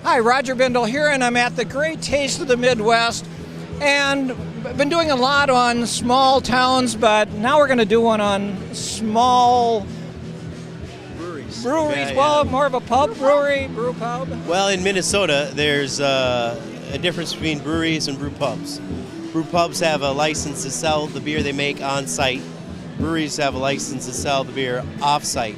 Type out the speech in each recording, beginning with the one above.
Hi, Roger Bindle here, and I'm at the Great Taste of the Midwest, and I've been doing a lot on small towns, but now we're going to do one on small breweries. Yeah. Well, more of a pub brewery, brew pub. Well, in Minnesota, there's a difference between breweries and brew pubs. Brew pubs have a license to sell the beer they make on site. Breweries have a license to sell the beer off site,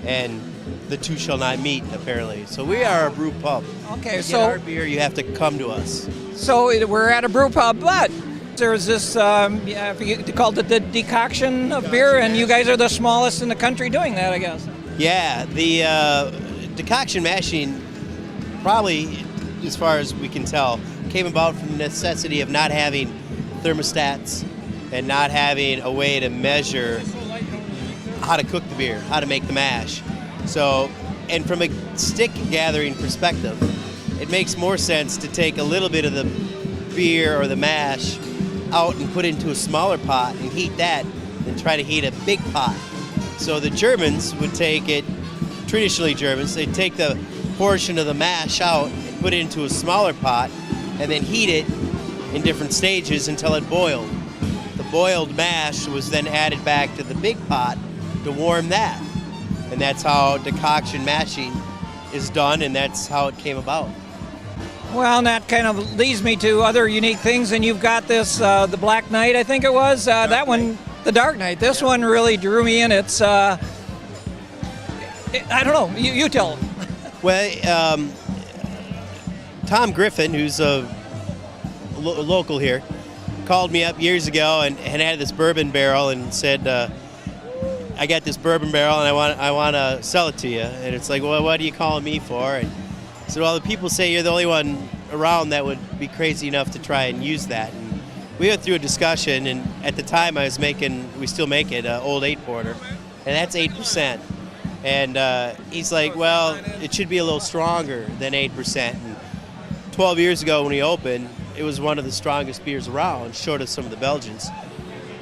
and the two shall not meet, apparently. So we are a brew pub. Okay, to so get our beer, you have to come to us. So we're at a brew pub, but there's this, you called it the decoction of beer, and you guys are the smallest in the country doing that, I guess. Yeah, the decoction mashing, probably, as far as we can tell, came about from the necessity of not having thermostats and not having a way to measure how to cook the beer, how to make the mash. So, and from a stick gathering perspective, it makes more sense to take a little bit of the beer or the mash out and put it into a smaller pot and heat that than try to heat a big pot. So the Germans would take it, traditionally Germans, they'd take the portion of the mash out and put it into a smaller pot and then heat it in different stages until it boiled. The boiled mash was then added back to the big pot to warm that. And that's how decoction mashing is done, and that's how it came about. Well, and that kind of leads me to other unique things, and you've got this, the Black Knight, I think it was, that one, the Dark Knight. This one really drew me in. It's, I don't know, you tell them. Well, Tom Griffin, who's a local here, called me up years ago and had this bourbon barrel and said, I got this bourbon barrel and I want to sell it to you. And it's like, well, what are you calling me for? And I said, well, the people say you're the only one around that would be crazy enough to try and use that. And we went through a discussion, and at the time we still make it, Old 8 Porter, and that's 8%. And he's like, well, it should be a little stronger than 8%. And 12 years ago when we opened, it was one of the strongest beers around, short of some of the Belgians.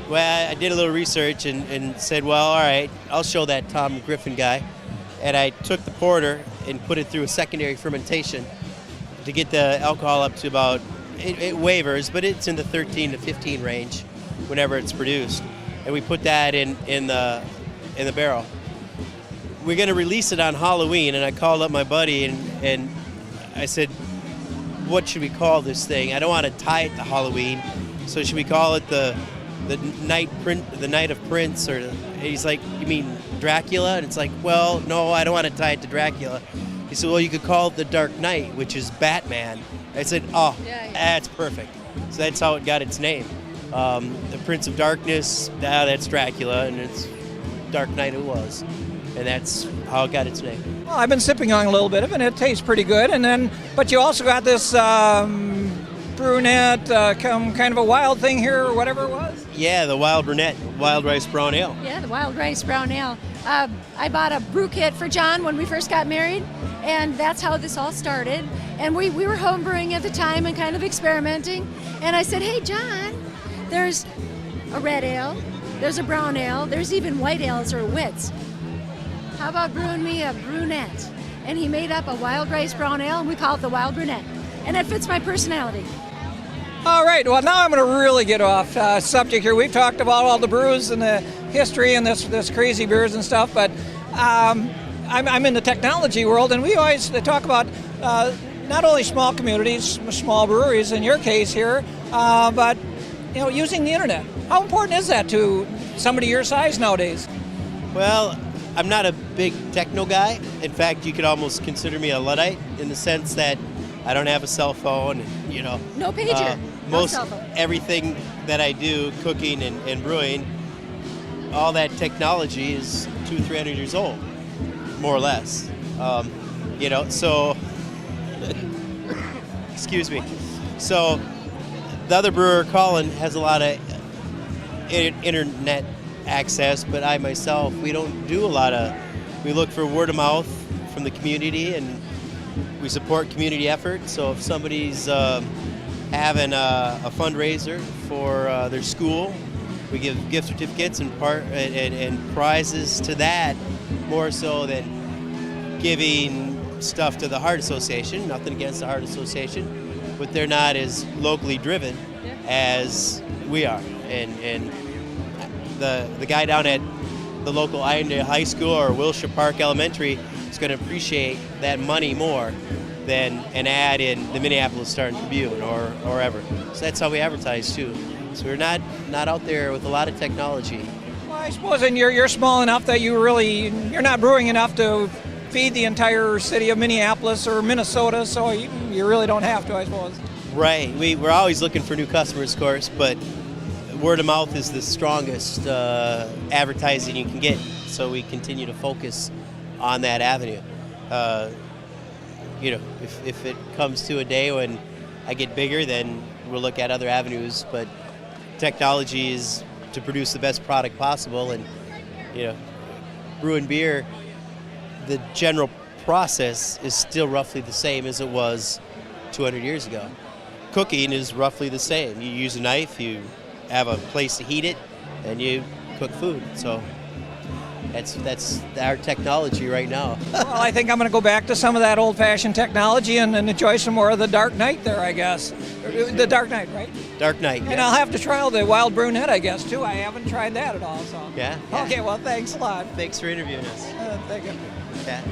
Well, I did a little research and said, well, all right, I'll show that Tom Griffin guy. And I took the porter and put it through a secondary fermentation to get the alcohol up to about, it wavers, but it's in the 13 to 15 range whenever it's produced. And we put that in the barrel. We're going to release it on Halloween, and I called up my buddy and I said, what should we call this thing? I don't want to tie it to Halloween, so should we call it the night of Prince? Or he's like, you mean Dracula? And it's like, well, no, I don't want to tie it to Dracula. He said, well, you could call it the Dark Knight, which is Batman. I said, oh, yeah. That's perfect. So that's how it got its name. The Prince of Darkness, that's Dracula, and it's Dark Knight it was. And that's how it got its name. Well, I've been sipping on a little bit of it, and it tastes pretty good. And then, but you also got this Brunette, kind of a wild thing here, or whatever it was? Yeah, the Wild Brunette, Wild Rice Brown Ale. Yeah, the Wild Rice Brown Ale. I bought a brew kit for John when we first got married, and that's how this all started. And we were home brewing at the time and kind of experimenting. And I said, hey, John, there's a red ale, there's a brown ale, there's even white ales or wits. How about brewing me a brunette? And he made up a Wild Rice Brown Ale, and we call it the Wild Brunette. And it fits my personality. All right, well, now I'm going to really get off subject here. We've talked about all the brews and the history and this crazy beers and stuff, but I'm in the technology world, and we always talk about not only small communities, small breweries in your case here, but using the internet. How important is that to somebody your size nowadays? Well, I'm not a big techno guy. In fact, you could almost consider me a Luddite in the sense that I don't have a cell phone, No pager, no cell phone. Everything that I do, cooking and brewing, all that technology is 200-300 years old, more or less. So, excuse me. So, the other brewer, Colin, has a lot of internet access, but I myself, we don't do a lot of, we look for word of mouth from the community, and we support community efforts. So if somebody's having a fundraiser for their school, we give gift certificates and prizes to that, more so than giving stuff to the Heart Association. Nothing against the Heart Association, but they're not as locally driven as we are. And the guy down at the local Irondale High School or Wilshire Park Elementary is going to appreciate that money more than an ad in the Minneapolis Star and Tribune or ever. So that's how we advertise too. So we're not out there with a lot of technology. Well, I suppose, and you're small enough that you're not brewing enough to feed the entire city of Minneapolis or Minnesota, so you really don't have to, I suppose. Right. We're always looking for new customers, of course, but word of mouth is the strongest advertising you can get. So we continue to focus on that avenue. If it comes to a day when I get bigger, then we'll look at other avenues. But technology is to produce the best product possible, and brewing beer, the general process is still roughly the same as it was 200 years ago. Cooking is roughly the same. You use a knife, you have a place to heat it, and you cook food. So that's our technology right now. Well, I think I'm going to go back to some of that old-fashioned technology and enjoy some more of the Dark Night there, I guess. The Dark Night, right? Dark Night, And yeah. I'll have to try the Wild Brunette, I guess, too. I haven't tried that at all. So. Yeah. Okay, well, thanks a lot. Thanks for interviewing us. Thank you. Yeah.